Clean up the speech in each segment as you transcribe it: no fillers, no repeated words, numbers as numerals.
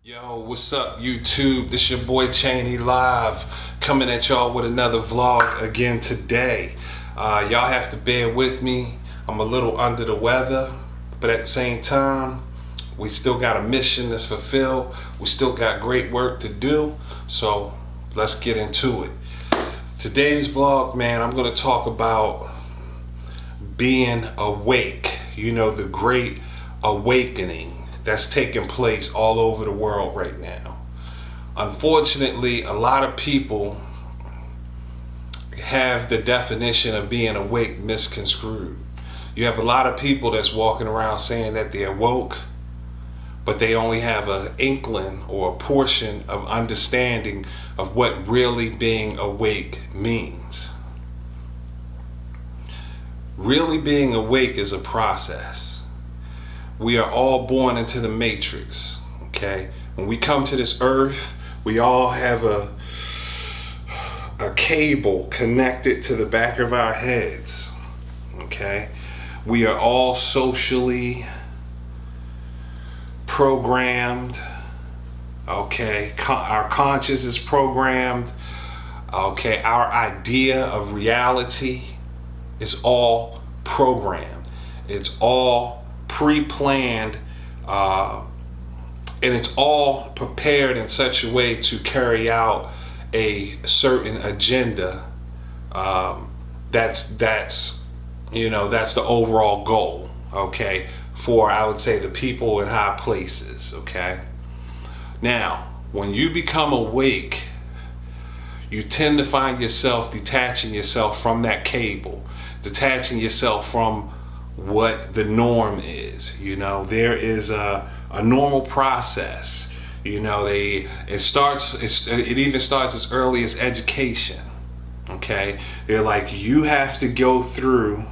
Yo, what's up YouTube? This your boy CHANEY live, coming at y'all with another vlog again today. Y'all have to bear with me. I'm a little under the weather, but at the same time, we still got a mission to fulfill. We still got great work to do, so let's get into it. Today's vlog, man, I'm gonna talk about being awake. You know, the great awakening that's taking place all over the world right now. Unfortunately, a lot of people have the definition of being awake misconstrued. You have a lot of people that's walking around saying that they're woke, but they only have an inkling or a portion of understanding of what really being awake means. Really being awake is a process. We are all born into the matrix, okay? When we come to this earth, we all have a cable connected to the back of our heads, okay? We are all socially programmed, okay? Our conscious is programmed, okay? Our idea of reality is all programmed. It's all pre-planned, and it's all prepared in such a way to carry out a certain agenda. That's the overall goal, okay, for, I would say, the people in high places, okay? Now, when you become awake, you tend to find yourself detaching yourself from that cable, detaching yourself from what the norm is. You know, there is a normal process. You know, it even starts as early as education. Okay, they're like, you have to go through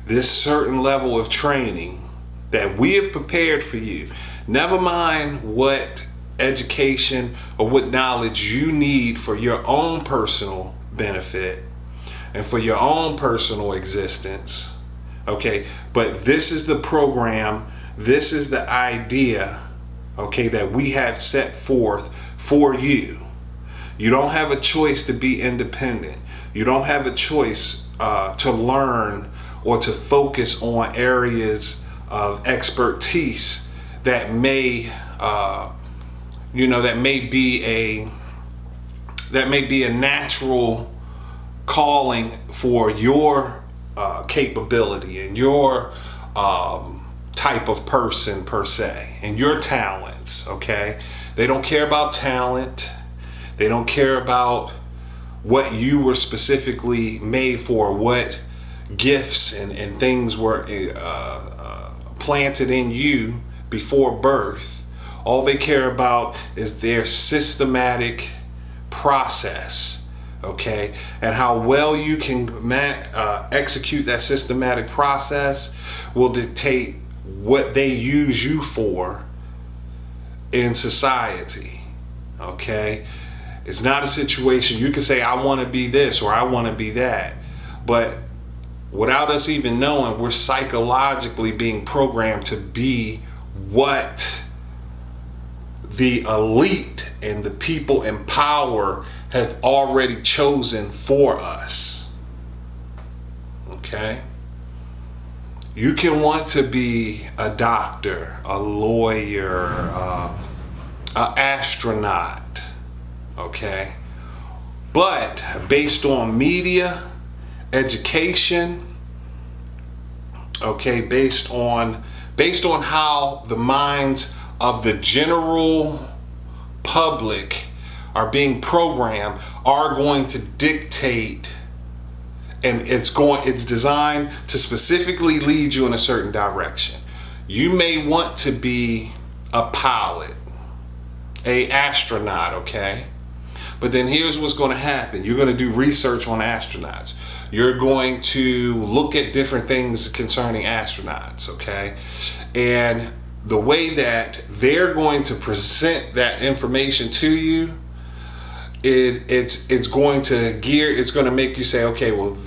this certain level of training that we have prepared for you. Never mind what education or what knowledge you need for your own personal benefit and for your own personal existence. Okay, but this is the program, this is the idea, okay, that we have set forth for you. You don't have a choice to be independent. You don't have a choice to learn or to focus on areas of expertise that may, that may be a natural calling for your capability and your type of person per se, and your talents, okay? They don't care about talent. They don't care about what you were specifically made for, what gifts and things were planted in you before birth. All they care about is their systematic process, okay, and how well you can execute that systematic process will dictate what they use you for in society, okay? It's not a situation you can say, I want to be this or I want to be that, but without us even knowing, we're psychologically being programmed to be what the elite and the people in power have already chosen for us. Okay? You can want to be a doctor, a lawyer, an astronaut, okay? But based on media, education, okay, based on how the minds of the general public are being programmed, are going to dictate, and it's designed to specifically lead you in a certain direction. You may want to be a pilot, a astronaut, okay? But then here's what's going to happen. You're going to do research on astronauts. You're going to look at different things concerning astronauts, okay? And the way that they're going to present that information to you, it's going to make you say, okay, well,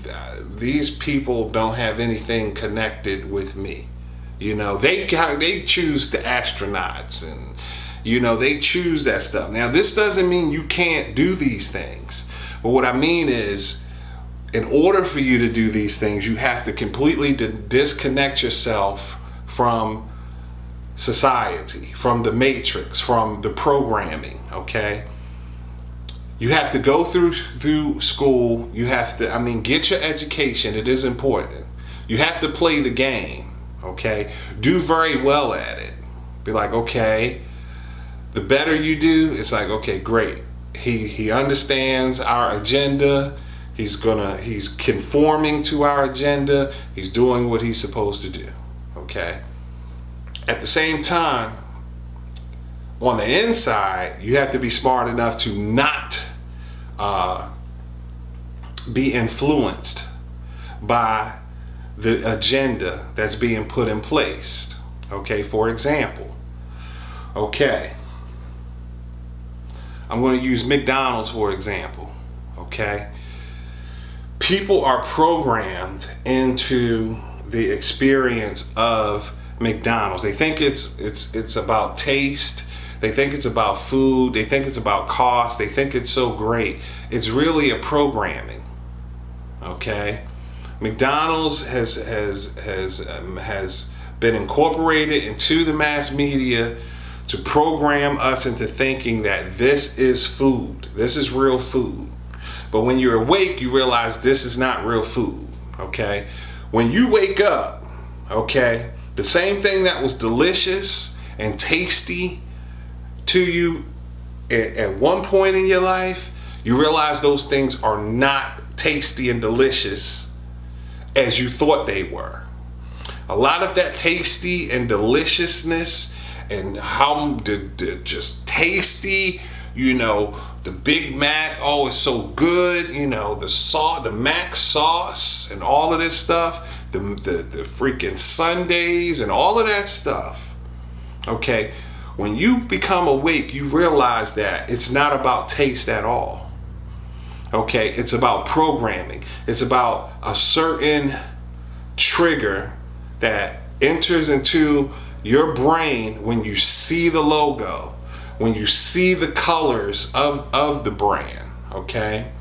these people don't have anything connected with me. You know, they choose the astronauts You know, they choose that stuff. Now, this doesn't mean you can't do these things. But what I mean is, in order for you to do these things, you have to completely disconnect yourself from society, from the matrix, from the programming, okay? You have to go through school. You have to, get your education. It is important. You have to play the game, okay? Do very well at it. Be like, okay, the better you do, it's like, okay, great. He understands our agenda. He's conforming to our agenda. He's doing what he's supposed to do, okay? At the same time, on the inside, you have to be smart enough to not be influenced by the agenda that's being put in place. Okay, for example, okay, I'm going to use McDonald's for example. Okay, people are programmed into the experience of McDonald's. They think it's about taste. They think it's about food. They think it's about cost. They think it's so great. It's really a programming. Okay, McDonald's has been incorporated into the mass media to program us into thinking that this is food. This is real food. But when you're awake, you realize this is not real food. Okay, when you wake up, okay, the same thing that was delicious and tasty to you at one point in your life, you realize those things are not tasty and delicious as you thought they were. A lot of that tasty and deliciousness and how just tasty, you know, the Big Mac, oh, it's so good, you know, the Mac sauce and all of this stuff, the freaking sundaes and all of that stuff. Okay, when you become awake, you realize that it's not about taste at all. Okay, it's about programming. It's about a certain trigger that enters into your brain when you see the logo, when you see the colors of the brand, okay?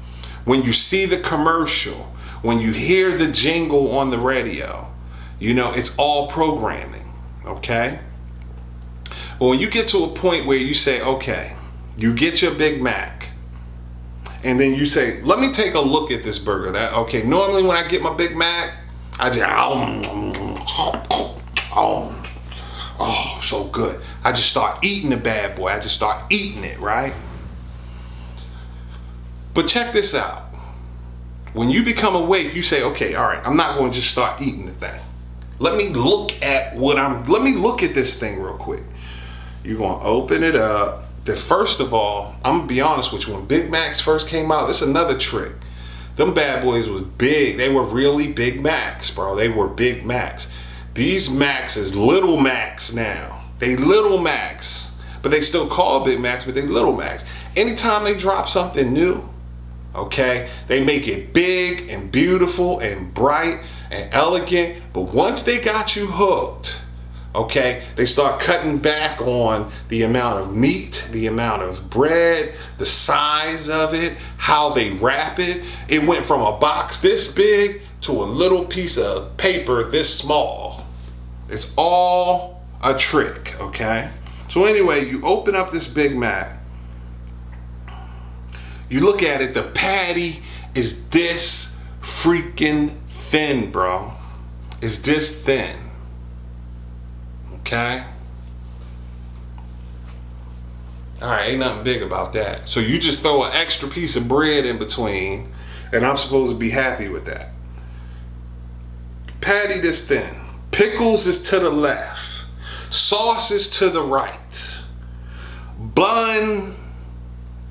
When you see the commercial, when you hear the jingle on the radio, you know, it's all programming, okay? But when you get to a point where you say, okay, you get your Big Mac, and then you say, let me take a look at this burger. Okay, normally when I get my Big Mac, I just, oh, so good. I just start eating the bad boy. I just start eating it, right? But check this out. When you become awake, you say, okay, all right, I'm not going to just start eating the thing. Let me look at this thing real quick. You're going to open it up. First of all, I'm going to be honest with you. When Big Macs first came out, this is another trick. Them bad boys was big. They were really Big Macs, bro. They were Big Macs. These Macs is Little Macs now. They Little Macs. But they still call Big Macs, but they Little Macs. Anytime they drop something new, okay, they make it big and beautiful and bright and elegant. But once they got you hooked, okay, they start cutting back on the amount of meat, the amount of bread, the size of it, how they wrap it. It went from a box this big to a little piece of paper this small. It's all a trick, okay? So anyway, you open up this Big Mac. You look at it, the patty is this freaking thin, bro. It's this thin. Okay? Alright, ain't nothing big about that. So you just throw an extra piece of bread in between, and I'm supposed to be happy with that. Patty this thin. Pickles is to the left. Sauce is to the right. Bun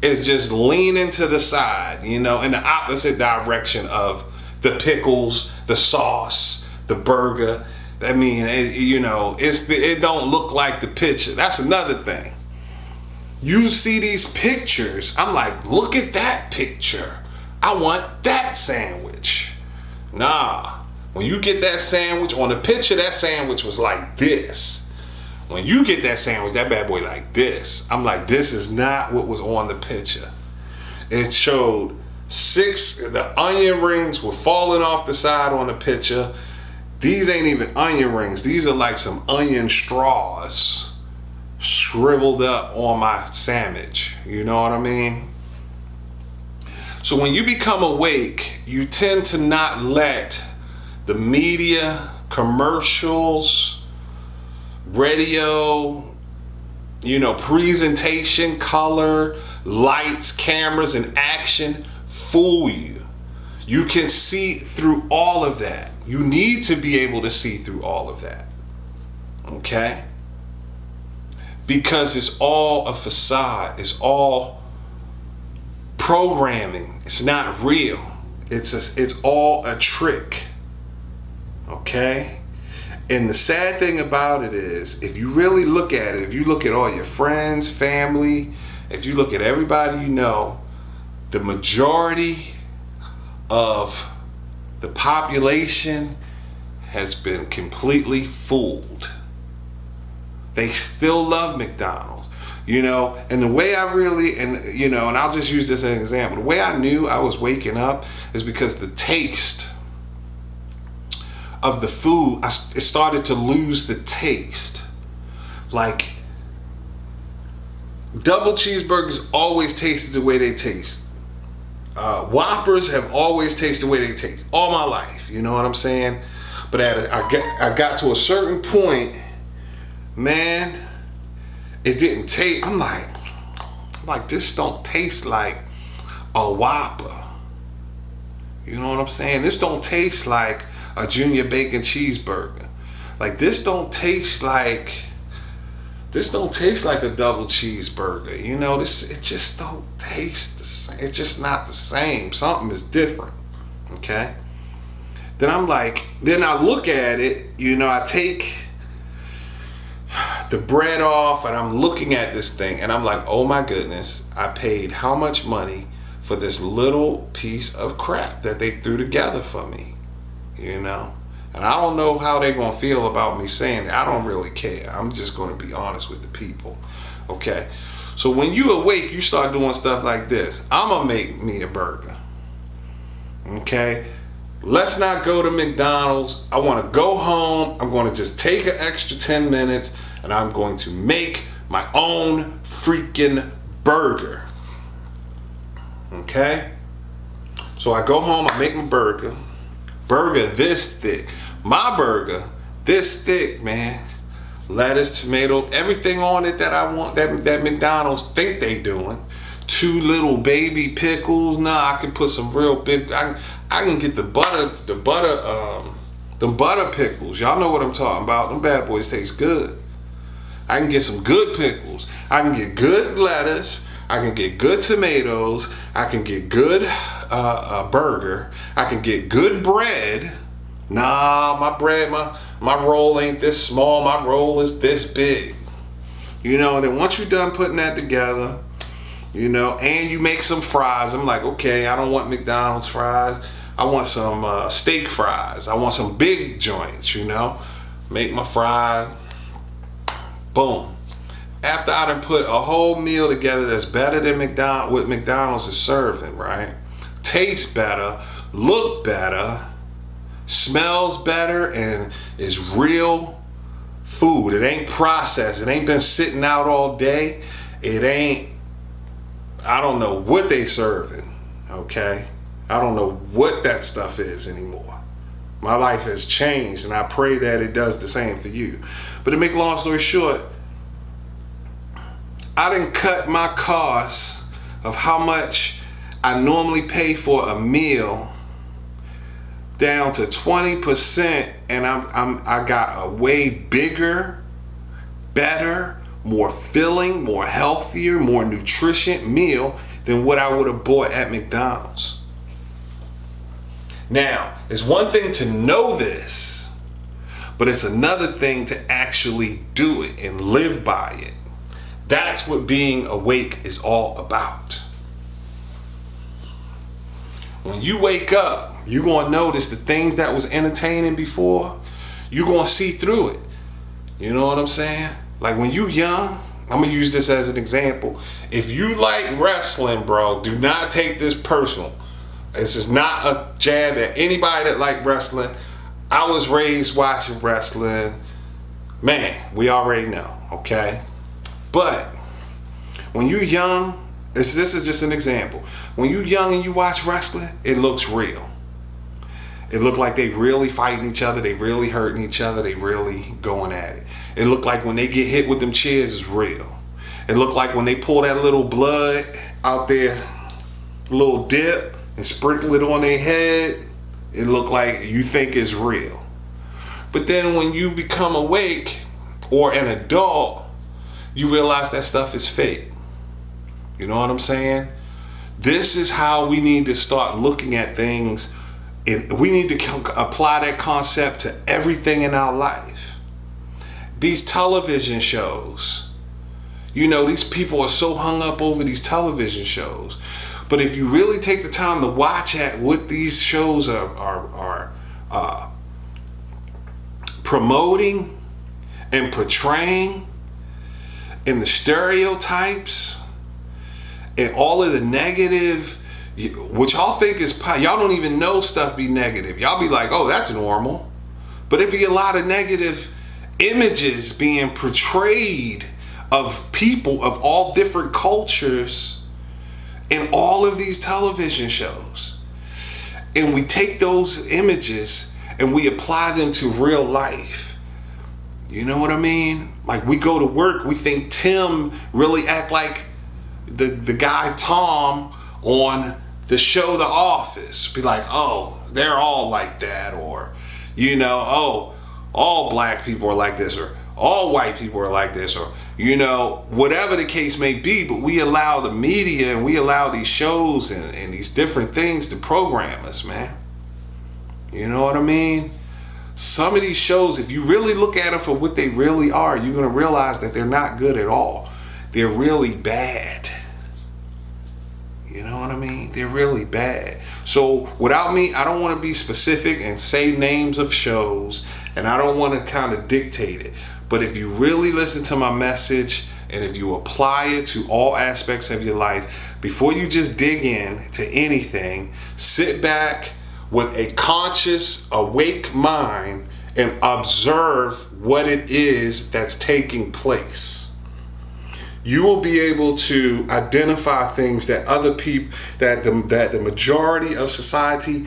is just leaning to the side, you know, in the opposite direction of the pickles, the sauce, the burger. I mean, it don't look like the picture. That's another thing. You see these pictures, I'm like, look at that picture. I want that sandwich. Nah, when you get that sandwich on the picture, that sandwich was like this. When you get that sandwich, that bad boy like this. I'm like, this is not what was on the picture. It showed the onion rings were falling off the side on the picture. These ain't even onion rings. These are like some onion straws shriveled up on my sandwich. You know what I mean? So when you become awake, you tend to not let the media, commercials, radio, presentation, color, lights, cameras, and action fool you. You can see through all of that. You need to be able to see through all of that. Okay? Because it's all a facade. It's all programming. It's not real. It's all a trick. Okay? And the sad thing about it is, if you really look at it, if you look at all your friends, family, if you look at everybody you know, the majority of the population has been completely fooled. They still love McDonald's, and the way I really, and I'll just use this as an example. The way I knew I was waking up is because the taste of the food, it started to lose the taste. Like, double cheeseburgers always tasted the way they taste. Whoppers have always tasted the way they taste all my life. You know what I'm saying? But I got to a certain point, man, it didn't taste. I'm like, this don't taste like a Whopper. You know what I'm saying? This don't taste like a junior bacon cheeseburger. Like, this don't taste like a double cheeseburger. It just don't taste the same. It's just not the same. Something is different. Okay? Then I look at it, I take the bread off and I'm looking at this thing and I'm like, oh my goodness, I paid how much money for this little piece of crap that they threw together for me, And I don't know how they're going to feel about me saying it. I don't really care. I'm just going to be honest with the people. Okay? So when you awake, you start doing stuff like this. I'm going to make me a burger. Okay? Let's not go to McDonald's. I want to go home. I'm going to just take an extra 10 minutes and I'm going to make my own freaking burger. Okay? So I go home, I make my burger. Burger this thick. My burger this thick, man. Lettuce, tomato, everything on it that I want, that McDonald's think they doing. 2 little baby pickles. Nah, I can put some real big. I can get the butter pickles. Y'all know what I'm talking about. Them bad boys taste good. I can get some good pickles. I can get good lettuce. I can get good tomatoes. I can get good burger. I can get good bread. Nah, my bread, my roll ain't this small. My roll is this big. And then once you're done putting that together, and you make some fries. I'm like, okay, I don't want McDonald's fries. I want some steak fries. I want some big joints, Make my fries. Boom. After I done put a whole meal together that's better than what McDonald's is serving, right? Tastes better, look better, smells better, and is real food. It ain't processed. It ain't been sitting out all day. I don't know what they serving, okay? I don't know what that stuff is anymore. My life has changed, and I pray that it does the same for you. But to make a long story short, I didn't cut my costs of how much I normally pay for a meal down to 20%, and I got a way bigger, better, more filling, more healthier, more nutritious meal than what I would have bought at McDonald's. Now, it's one thing to know this, but it's another thing to actually do it and live by it. That's what being awake is all about. When you wake up, you're going to notice the things that was entertaining before, you're going to see through it. You know what I'm saying? Like when you young, I'm gonna use this as an example. If you like wrestling, bro, do not take this personal. This is not a jab at anybody that like wrestling. I was raised watching wrestling. Man, we already know, okay? But when you young, this is just an example. When you young and you watch wrestling, it looks real. It looked like they really fighting each other. They really hurting each other. They really going at it. It looked like when they get hit with them chairs, it's real. It looked like when they pull that little blood out there, little dip, and sprinkle it on their head, it looked like you think it's real. But then when you become awake or an adult, you realize that stuff is fake. You know what I'm saying? This is how we need to start looking at things. We need to apply that concept to everything in our life. These television shows, you know, these people are so hung up over these television shows. But if you really take the time to watch at what these shows are promoting and portraying, and the stereotypes and all of the negative, which y'all think is, y'all don't even know stuff be negative. Y'all be like, oh, that's normal. But it be a lot of negative images being portrayed of people of all different cultures in all of these television shows. And we take those images and we apply them to real life. You know what I mean? Like we go to work, we think Tim really act like the guy Tom on the show The Office. Be like, oh, they're all like that, or, you know, oh, all black people are like this, or all white people are like this, or, you know, whatever the case may be. But we allow the media and we allow these shows and these different things to program us, man. You know what I mean? Some of these shows, if you really look at them for what they really are, you're going to realize that they're not good at all. They're really bad. You know what I mean? They're really bad. So without me, I don't want to be specific and say names of shows, and I don't want to kind of dictate it. But if you really listen to my message and if you apply it to all aspects of your life, before you just dig in to anything, sit back with a conscious, awake mind and observe what it is that's taking place. You will be able to identify things that other people, that the majority of society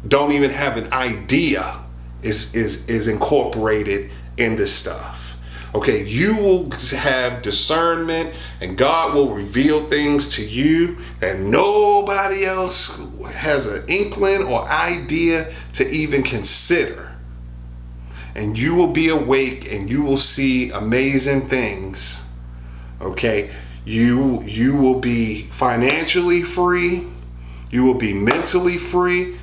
don't even have an idea is incorporated in this stuff. Okay, you will have discernment and God will reveal things to you that nobody else has an inkling or idea to even consider. And you will be awake and you will see amazing things. Okay, you will be financially free. You will be mentally free.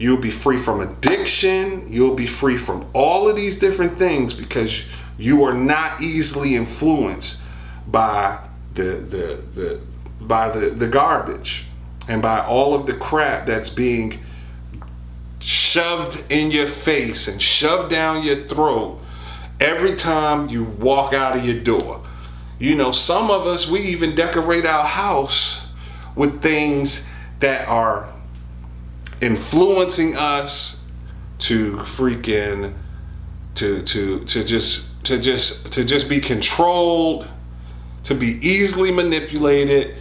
You'll be free from addiction. You'll be free from all of these different things because you are not easily influenced by the garbage and by all of the crap that's being shoved in your face and shoved down your throat every time you walk out of your door. You know, some of us, we even decorate our house with things that are influencing us to freaking to just be controlled, to be easily manipulated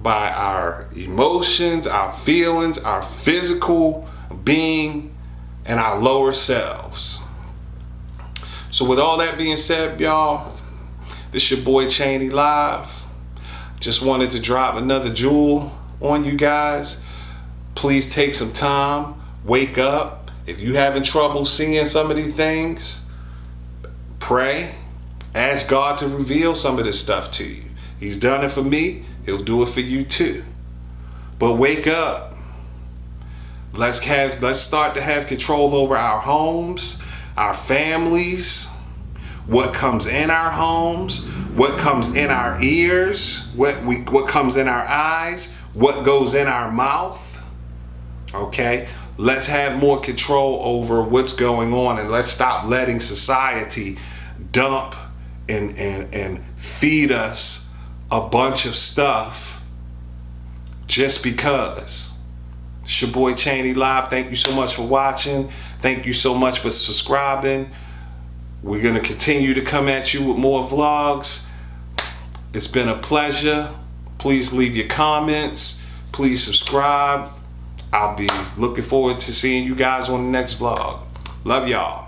by our emotions, our feelings, our physical being, and our lower selves. So with all that being said, y'all, this your boy CHANEY Live. Just wanted to drop another jewel on you guys. Please take some time, wake up. If you having trouble seeing some of these things, pray, ask God to reveal some of this stuff to you. He's done it for me, he'll do it for you too. But wake up. Let's start to have control over our homes, our families, what comes in our homes, what comes in our ears, what comes in our eyes, what goes in our mouth. Okay? Let's have more control over what's going on, and let's stop letting society dump and feed us a bunch of stuff just because. It's your boy CHANEY Live. Thank you so much for watching. Thank you so much for subscribing. We're going to continue to come at you with more vlogs. It's been a pleasure. Please leave your comments. Please subscribe. I'll be looking forward to seeing you guys on the next vlog. Love y'all.